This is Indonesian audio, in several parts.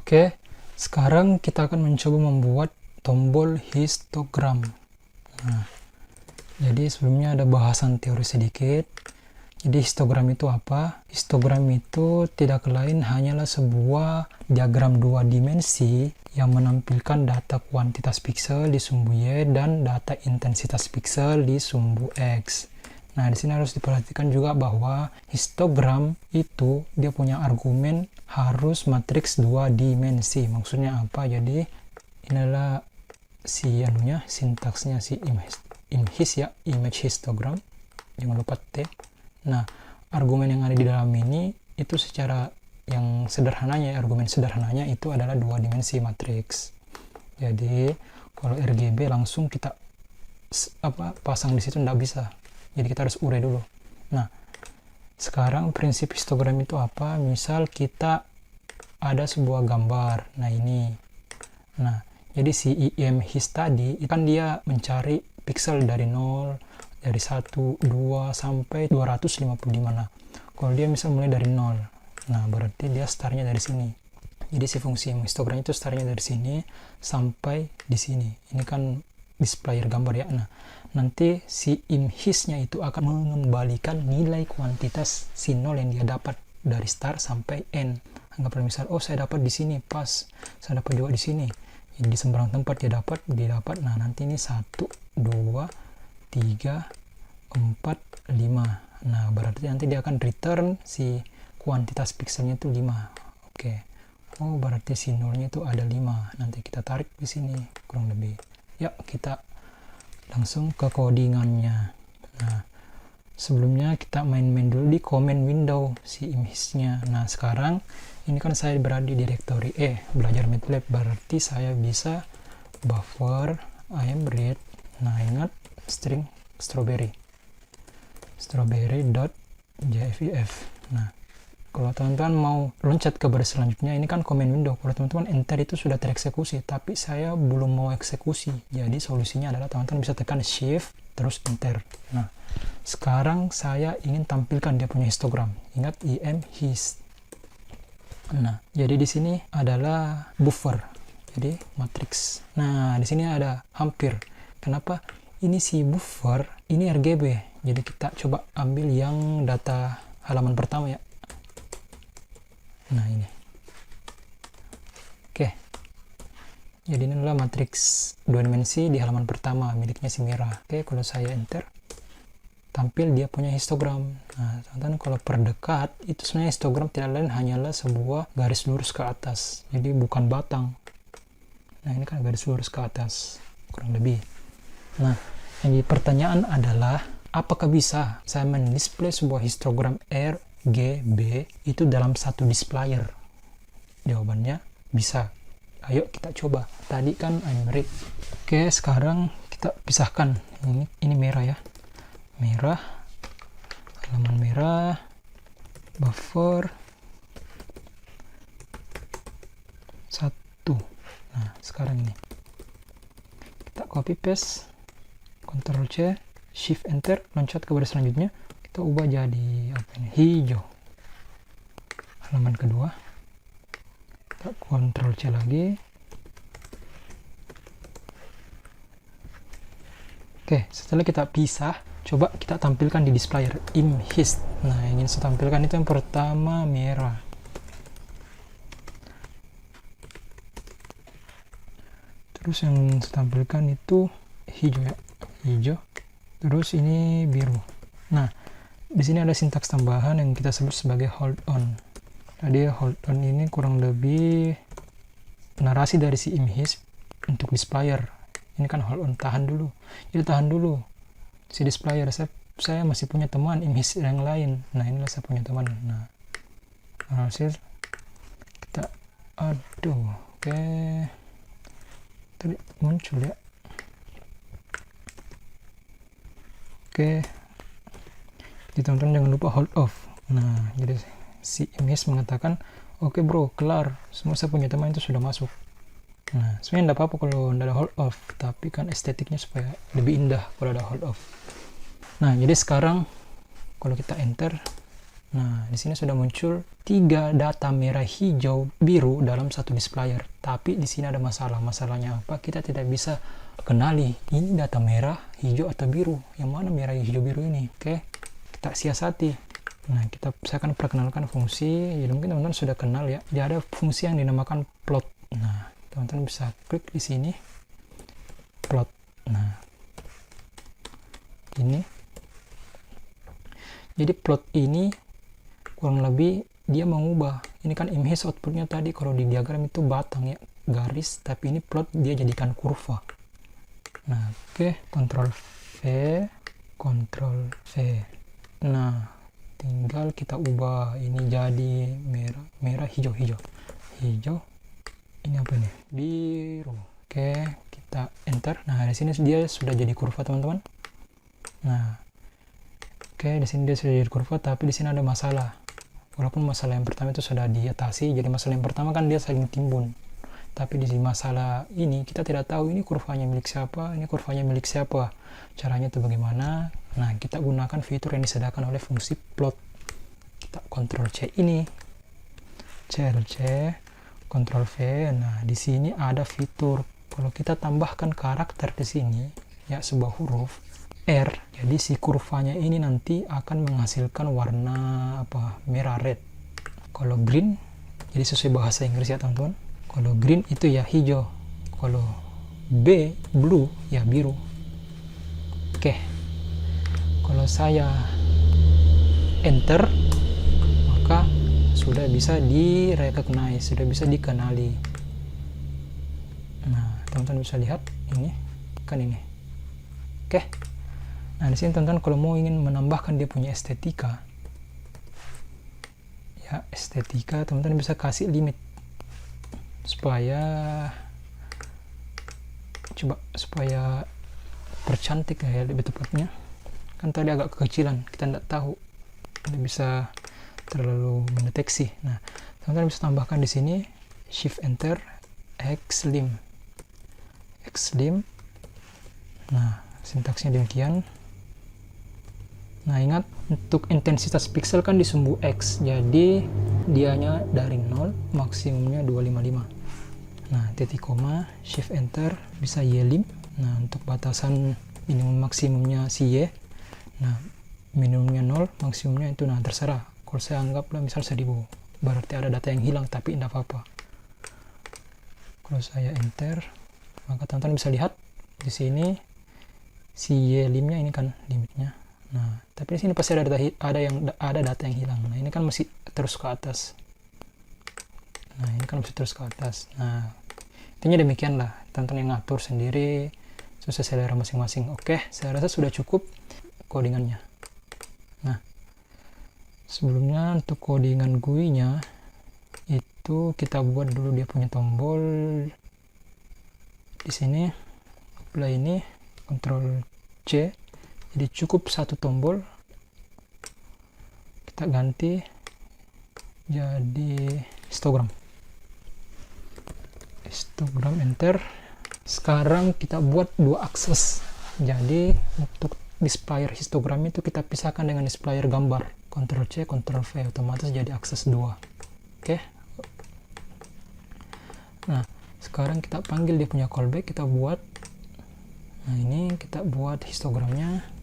Oke, sekarang kita akan mencoba membuat tombol histogram. Nah, jadi sebelumnya ada bahasan teori sedikit. Jadi histogram itu apa? Histogram itu tidak lain hanyalah sebuah diagram dua dimensi yang menampilkan data kuantitas piksel di sumbu Y dan data intensitas piksel di sumbu X. Nah, di sini harus diperhatikan juga bahwa histogram itu dia punya argumen harus matriks dua dimensi. Maksudnya apa? Jadi inilah si sintaksnya si image histogram. Jangan lupa T. Nah, argumen yang ada di dalam ini itu secara yang sederhananya, argumen sederhananya itu adalah dua dimensi matriks. Jadi kalau RGB langsung kita pasang di situ tidak bisa. Jadi kita harus urai dulu. Nah, sekarang prinsip histogram itu apa? Misal kita ada sebuah gambar. Nah, ini. Nah, jadi si imhis tadi kan dia mencari piksel dari 0, dari 1, 2 sampai 255. Nah, kalau dia misal mulai dari 0. Nah, berarti dia startnya dari sini. Jadi si fungsi histogram itu startnya dari sini sampai di sini. Ini kan displayer gambar ya. Nah, nanti si imhisnya itu akan mengembalikan nilai kuantitas si 0 yang dia dapat dari start sampai end. Anggaplah misal, oh saya dapat di sini pas, saya dapat juga di sini. Jadi di sembarang tempat dia dapat. Nah, nanti ini 1, 2, 3, 4, 5. Nah, berarti nanti dia akan return si kuantitas pikselnya itu 5. Oke. Oh, berarti si 0-nya itu ada 5. Nanti kita tarik di sini kurang lebih. Ya, kita langsung ke codingannya. Nah, sebelumnya kita main-main dulu di command window si image-nya. Nah, sekarang ini kan saya berada di directory belajar MATLAB, berarti saya bisa buffer imread. Nah, ingat string strawberry.jfef. Nah, kalau teman-teman mau loncat ke baris selanjutnya, ini kan command window. Kalau teman-teman enter itu sudah tereksekusi, tapi saya belum mau eksekusi. Jadi solusinya adalah teman-teman bisa tekan shift terus enter. Nah, sekarang saya ingin tampilkan dia punya histogram. Ingat imhis. Nah, jadi di sini adalah buffer. Jadi matriks. Nah, di sini ada hampir. Kenapa? Ini si buffer, ini RGB. Jadi kita coba ambil yang data halaman pertama ya. Nah, ini. Oke. Jadi ini adalah matriks dua dimensi di halaman pertama miliknya si merah. Oke, kalau saya enter, tampil dia punya histogram. Nah, teman-teman kalau perdekat, itu sebenarnya histogram tidak lain hanyalah sebuah garis lurus ke atas. Jadi bukan batang. Nah, ini kan garis lurus ke atas, kurang lebih. Nah, yang jadi pertanyaan adalah, apakah bisa saya mendisplay sebuah histogram RGB itu dalam satu displayer? Jawabannya bisa. Ayo kita coba. Tadi kan imread. Oke, sekarang kita pisahkan. Ini merah ya. Merah, halaman merah, buffer 1. Nah, sekarang ini kita copy paste, Ctrl C, Shift Enter, loncat ke baris selanjutnya. Kita ubah jadi apa ini? Hijau. Halaman kedua. Kita Ctrl C lagi. Oke, setelah kita pisah, coba kita tampilkan di displayer imhis. Nah, yang ingin saya tampilkan itu yang pertama merah. Terus yang saya tampilkan itu hijau ya. Hijau. Terus ini biru. Nah, di sini ada sintaks tambahan yang kita sebut sebagai hold on. Jadi hold on ini kurang lebih narasi dari si imhis untuk displayer. Ini kan hold on, tahan dulu. Jadi tahan dulu. Si displayer, saya masih punya teman imhis yang lain. Nah, inilah saya punya teman. Nah, hasil kita oke. Tadi muncul ya. Oke. Jadi teman-teman jangan lupa hold off. Nah, jadi si imhis mengatakan, oke bro, kelar. Semua saya punya teman itu sudah masuk. Nah, sebenarnya tidak apa-apa kalau tidak ada hold off, tapi kan estetiknya supaya lebih indah kalau ada hold off. Nah, jadi sekarang kalau kita enter, Nah, di sini sudah muncul 3 data merah, hijau, biru dalam satu displayer. Tapi di sini ada masalah. Masalahnya apa? Kita tidak bisa kenali ini data merah, hijau, atau biru. Yang mana merah, hijau, biru ini? Oke, kita siasati. Nah, saya akan perkenalkan fungsi. Jadi mungkin teman-teman sudah kenal ya. Dia ada fungsi yang dinamakan plot. Nah, teman-teman bisa klik di sini. Plot. Nah, ini. Jadi plot ini kurang lebih dia mengubah. Ini kan image outputnya tadi kalau di diagram itu batang ya, garis, tapi ini plot dia jadikan kurva. Nah, oke, Ctrl V. Nah, tinggal kita ubah ini jadi merah, hijau. Ini apa ini? Biru. Oke, kita enter. Nah, di sini dia sudah jadi kurva, teman-teman. Nah, oke, di sini dia sudah jadi kurva, tapi di sini ada masalah. Walaupun masalah yang pertama itu sudah diatasi, jadi masalah yang pertama kan dia saling timbun. Tapi di masalah ini kita tidak tahu ini kurvanya milik siapa, ini kurvanya milik siapa. Caranya itu bagaimana? Nah, kita gunakan fitur yang disediakan oleh fungsi plot. Kita Ctrl C ini, Ctrl V. Nah, di sini ada fitur. Kalau kita tambahkan karakter di sini, ya sebuah huruf R, jadi si kurvanya ini nanti akan menghasilkan warna apa? Merah, red. Kalau green, jadi sesuai bahasa Inggris ya teman-teman. Kalau green itu ya hijau. Kalau blue ya biru. Oke. Kalau saya enter, maka sudah bisa di-recognize, sudah bisa dikenali. Nah, teman-teman bisa lihat ini kan ini. Oke. Nah, di sini teman-teman kalau mau ingin menambahkan dia punya estetika, ya estetika teman-teman bisa kasih limit supaya percantik ya lebih tepatnya. Kan tadi agak kekecilan, kita tidak tahu, tidak bisa terlalu mendeteksi. Nah, teman-teman bisa tambahkan di sini Shift Enter X Slim. Nah, sintaksnya demikian. Nah, ingat untuk intensitas pixel kan di sumbu X, jadi dianya dari 0, maksimumnya 255. Nah, titik koma, Shift Enter, bisa Y-lim. Nah, untuk batasan minimum maksimumnya si Y. Nah, minimumnya 0, maksimumnya itu nah terserah. Kalau saya anggaplah misal 1000, berarti ada data yang hilang, tapi tidak apa-apa. Kalau saya Enter, maka teman-teman bisa lihat di sini si Y-limnya ini kan limitnya. Nah, tapi di sini pasti ada data yang hilang. Nah, ini kan masih terus ke atas. Nah, intinya demikian lah. Teman-teman yang ngatur sendiri sesuai selera masing-masing. Oke, saya rasa sudah cukup codingannya. Nah, sebelumnya untuk codingan GUI-nya itu kita buat dulu dia punya tombol di sini. Apply ini, Ctrl C. Jadi cukup satu tombol, kita ganti jadi histogram, enter. Sekarang kita buat 2 akses. Jadi untuk displayer histogram itu kita pisahkan dengan displayer gambar. Ctrl C, Ctrl V, otomatis jadi akses 2. Oke. Nah, sekarang kita panggil dia punya callback, kita buat. Nah, ini kita buat histogramnya.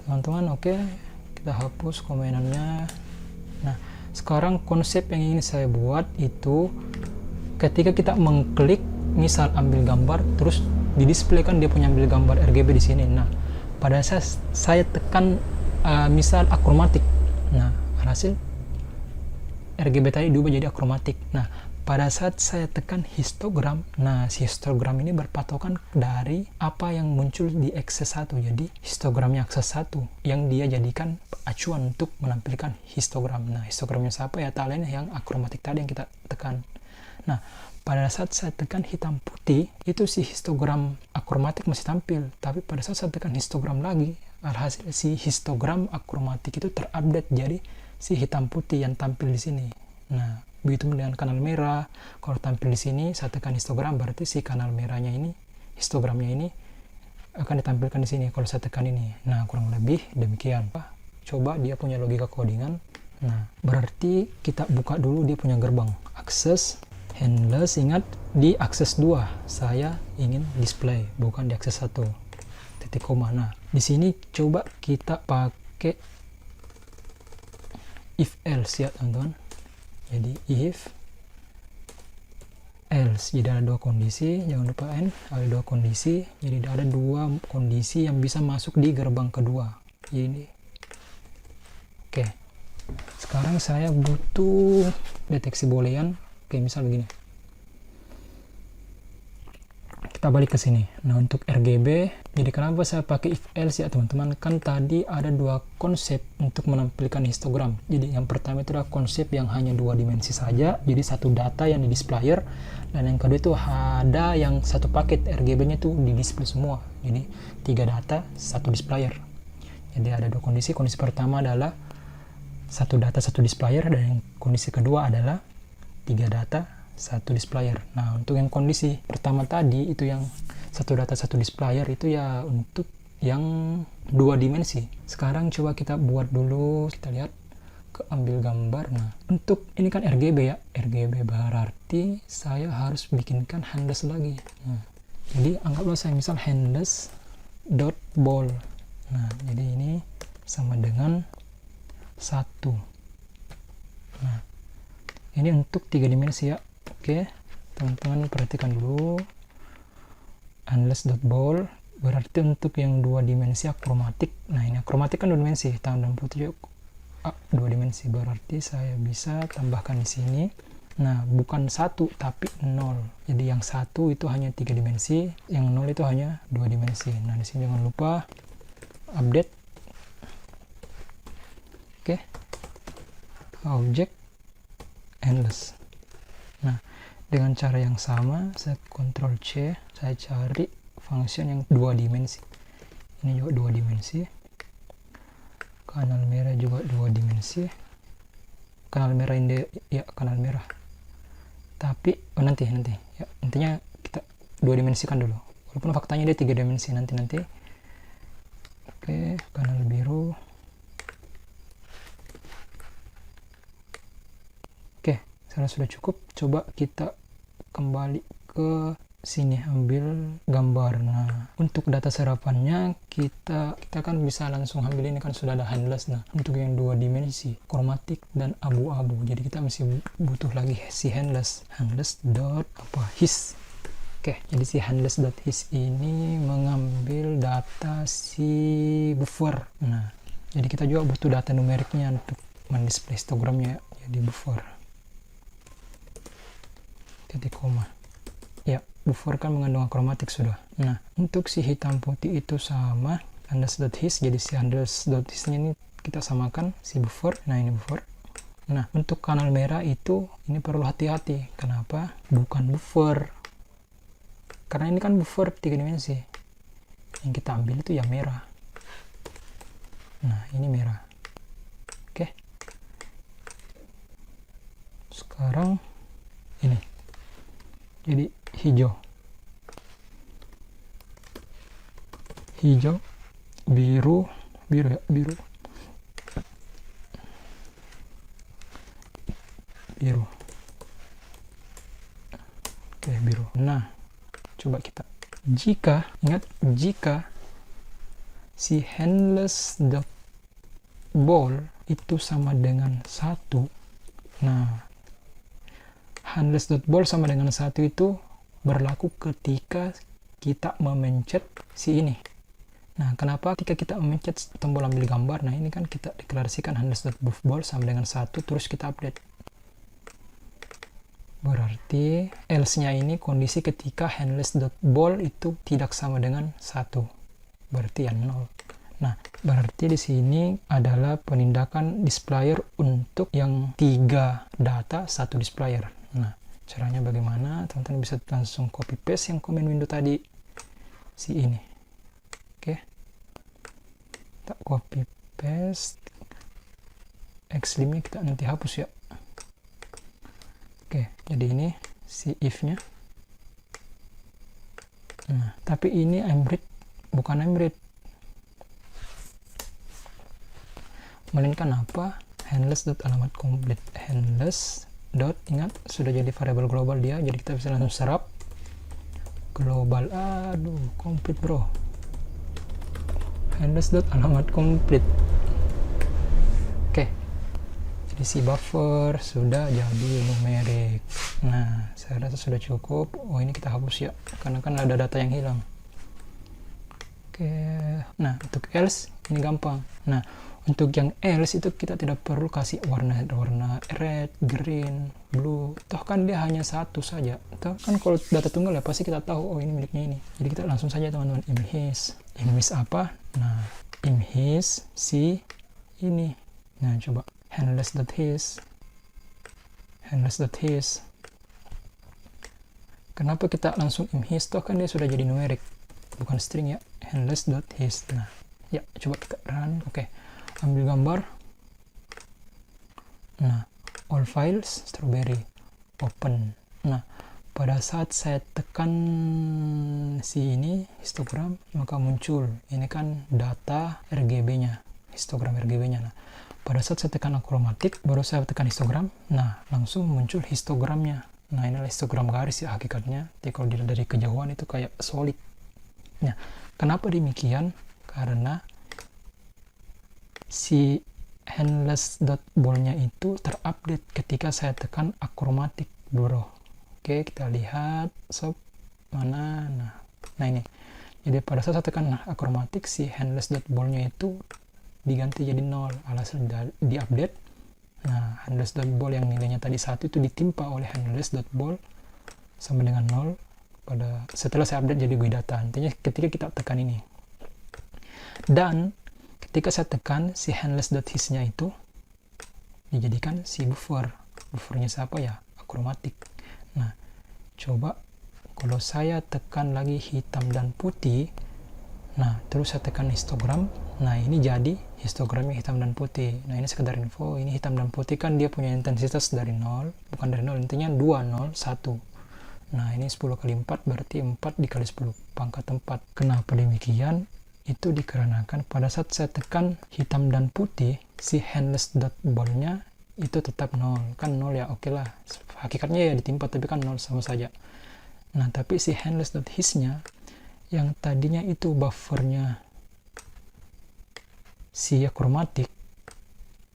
Teman-teman, oke, kita hapus komenannya. Nah, sekarang konsep yang ingin saya buat itu ketika kita mengklik, misal ambil gambar, terus didisplaykan dia punya ambil gambar RGB di sini. Nah, pada saat saya tekan misal akromatik, nah hasil RGB tadi diubah jadi akromatik. Nah, pada saat saya tekan histogram, nah si histogram ini berpatokan dari apa yang muncul di akses 1. Jadi histogramnya akses 1 yang dia jadikan acuan untuk menampilkan histogram. Nah, histogramnya siapa ya? Tak lain yang akromatik tadi yang kita tekan. Nah, pada saat saya tekan hitam putih, itu si histogram akromatik masih tampil. Tapi pada saat saya tekan histogram lagi, alhasil si histogram akromatik itu terupdate jadi si hitam putih yang tampil di sini. Nah, begitu dengan kanal merah, kalau tampil di sini saya tekan histogram, berarti si kanal merahnya ini, histogramnya ini akan ditampilkan di sini kalau saya tekan ini. Nah, kurang lebih demikian. coba dia punya logika codingan. Nah, berarti kita buka dulu dia punya gerbang. Akses, handless, ingat di akses 2. Saya ingin display, bukan di akses 1. Titik koma. Nah, di sini coba kita pakai if else ya teman-teman. Jadi if else, jadi ada dua kondisi, jangan lupa ada dua kondisi, jadi ada dua kondisi yang bisa masuk di gerbang kedua ini. Oke, sekarang saya butuh deteksi boolean. Oke, misal begini, kita balik ke sini. Nah, untuk RGB, jadi kenapa saya pakai if else ya teman-teman, kan tadi ada dua konsep untuk menampilkan histogram. Jadi yang pertama itu adalah konsep yang hanya dua dimensi saja, jadi satu data yang di displayer, dan yang kedua itu ada yang satu paket RGB nya itu di display semua, jadi 3 data satu displayer. Jadi ada dua kondisi. Kondisi pertama adalah satu data satu displayer, dan yang kondisi kedua adalah 3 data satu displayer. Nah, untuk yang kondisi pertama tadi itu yang satu data satu displayer itu ya untuk yang 2 dimensi. Sekarang coba kita buat dulu, kita lihat, ambil gambar. Nah, untuk ini kan RGB ya, RGB berarti saya harus bikinkan handless lagi. Nah, jadi anggaplah saya misal handless dot ball. Nah, jadi ini sama dengan 1. Nah, ini untuk 3 dimensi ya. Oke, teman-teman perhatikan dulu. Handless.ball berarti untuk yang 2 dimensi akromatik. Nah, ini akromatik kan 2 dimensi, hitam dan putih 2 dimensi. Berarti saya bisa tambahkan di sini. Nah, bukan 1 tapi 0. Jadi yang 1 itu hanya 3 dimensi, yang 0 itu hanya 2 dimensi. Nah, di sini jangan lupa update. Oke. Object endless. Nah, dengan cara yang sama, saya Ctrl C, saya cari function yang 2 dimensi. Ini juga 2 dimensi. Kanal merah juga 2 dimensi. Kanal merah ini ya kanal merah. Tapi nanti ya, intinya kita 2 dimensikan dulu. Walaupun faktanya dia 3 dimensi nanti. Oke, kanal biru. Oke, sudah cukup. Coba kita kembali ke sini, ambil gambar. Nah, untuk data serapannya kita kan bisa langsung ambil, ini kan sudah ada handless. Nah, untuk yang 2 dimensi kromatik dan abu-abu, jadi kita masih butuh lagi si handless dot his. Oke, jadi si handless dot his ini mengambil data si buffer. Nah, jadi kita juga butuh data numeriknya untuk mendisplay histogramnya, jadi buffer titik koma. Ya, buffer kan mengandung akromatik sudah. Nah, untuk si hitam putih itu sama handless.his, jadi si handless.his-nya ini kita samakan si buffer. Nah, ini buffer. Nah, untuk kanal merah itu ini perlu hati-hati. Kenapa? Bukan buffer. Karena ini kan buffer 3 dimensi. Yang kita ambil itu ya merah. Nah, ini merah. Oke. Sekarang ini. Jadi hijau, biru. Oke, biru. Nah, coba kita, jika si handless.ball itu sama dengan 1, nah, handless.ball sama dengan 1 itu berlaku ketika kita memencet si ini. Nah, kenapa ketika kita memencet tombol ambil gambar? Nah, ini kan kita deklarasikan handless.ball sama dengan 1, terus kita update. Berarti else-nya ini kondisi ketika handless.ball itu tidak sama dengan 1. Berarti ya 0. Nah, berarti di sini adalah penindakan displayer untuk yang 3 data satu displayer. Nah, caranya bagaimana? Teman-teman bisa langsung copy paste yang komen window tadi, si ini. Oke, kita copy paste. Xlim-nya kita nanti hapus ya. Oke, jadi ini si if-nya. Nah, tapi ini mread bukan mread. melainkan apa? Handless.alamat complete. Handless dot, ingat sudah jadi variabel global dia, jadi kita bisa langsung serap global. Aduh, complete bro. Handless.alamat complete. Oke, jadi si buffer sudah jadi numerik. Nah, saya rasa sudah cukup. Oh, ini kita hapus ya, karena kan ada data yang hilang. Oke, nah untuk else ini gampang. Nah, untuk yang else itu kita tidak perlu kasih warna red, green, blue. Toh kan dia hanya satu saja. Toh kan kalau data tunggal ya pasti kita tahu, oh ini miliknya ini. Jadi kita langsung saja teman-teman imhis. Imhis apa? Nah, imhis si ini. Nah, coba handless.his. Handless.his. Kenapa kita langsung imhis? Toh kan dia sudah jadi numerik, bukan string ya. Handless.his. Nah, ya coba kita run. Oke, ambil gambar. Nah, all files strawberry, open. Nah, pada saat saya tekan si ini histogram, maka muncul ini kan data RGB-nya, histogram RGB-nya. Nah, pada saat saya tekan akromatik, baru saya tekan histogram, nah langsung muncul histogramnya. Nah, inilah histogram garis ya hakikatnya. Jadi kalau dilihat dari kejauhan itu kayak solid. Nah, kenapa demikian? Karena si handless.ball-nya itu terupdate ketika saya tekan akromatik, bro. Oke, kita lihat sob mana. Nah ini. Jadi pada saat saya tekan akromatik, si handless.ball-nya itu diganti jadi 0. Alhasil diupdate. Nah, handless.ball yang nilainya tadi 1 itu ditimpa oleh handless.ball sama dengan 0 setelah saya update jadi GUI data. Intinya ketika kita tekan ini, dan ketika saya tekan si handless.his-nya itu dijadikan si buffernya siapa ya? Akromatik. Nah, coba kalau saya tekan lagi hitam dan putih, nah terus saya tekan histogram, nah ini jadi histogramnya hitam dan putih. Nah, ini sekedar info, ini hitam dan putih kan dia punya intensitas dari 0, bukan dari 0, intinya 2, 0, 1. Nah, ini 10 kali 4 berarti 4 dikali 10 pangkat 4. Kenapa demikian? Itu dikarenakan pada saat saya tekan hitam dan putih, si handless.ball-nya itu tetap 0. Kan 0 ya, oke lah. Hakikatnya ya ditimpa, tapi kan 0 sama saja. Nah, tapi si handless.his-nya yang tadinya itu buffernya si akromatik,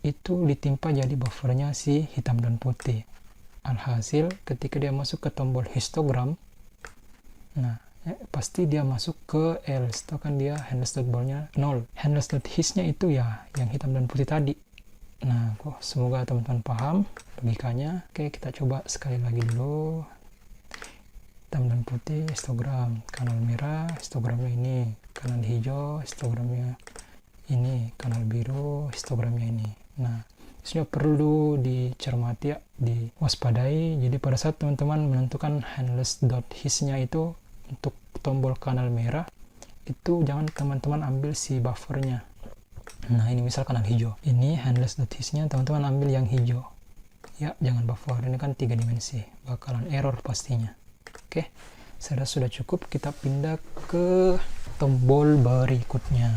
itu ditimpa jadi buffernya si hitam dan putih. Alhasil ketika dia masuk ke tombol histogram, nah pasti dia masuk ke else. Itu kan dia handless.ball-nya 0. Handless.his-nya itu ya yang hitam dan putih tadi. Nah, semoga teman-teman paham logikanya. Oke, kita coba sekali lagi dulu. Hitam dan putih histogram, kanal merah histogramnya ini, kanal hijau histogramnya ini, kanal biru histogramnya ini. Nah, ini perlu dicermati ya, diwaspadai. Jadi pada saat teman-teman menentukan handless.his-nya itu untuk tombol kanal merah, itu jangan teman-teman ambil si buffernya. Nah, ini misal kanal hijau, ini handless.his-nya teman-teman ambil yang hijau ya, jangan buffer. Ini kan 3 dimensi, bakalan error pastinya. Oke, saya rasa sudah cukup. Kita pindah ke tombol berikutnya.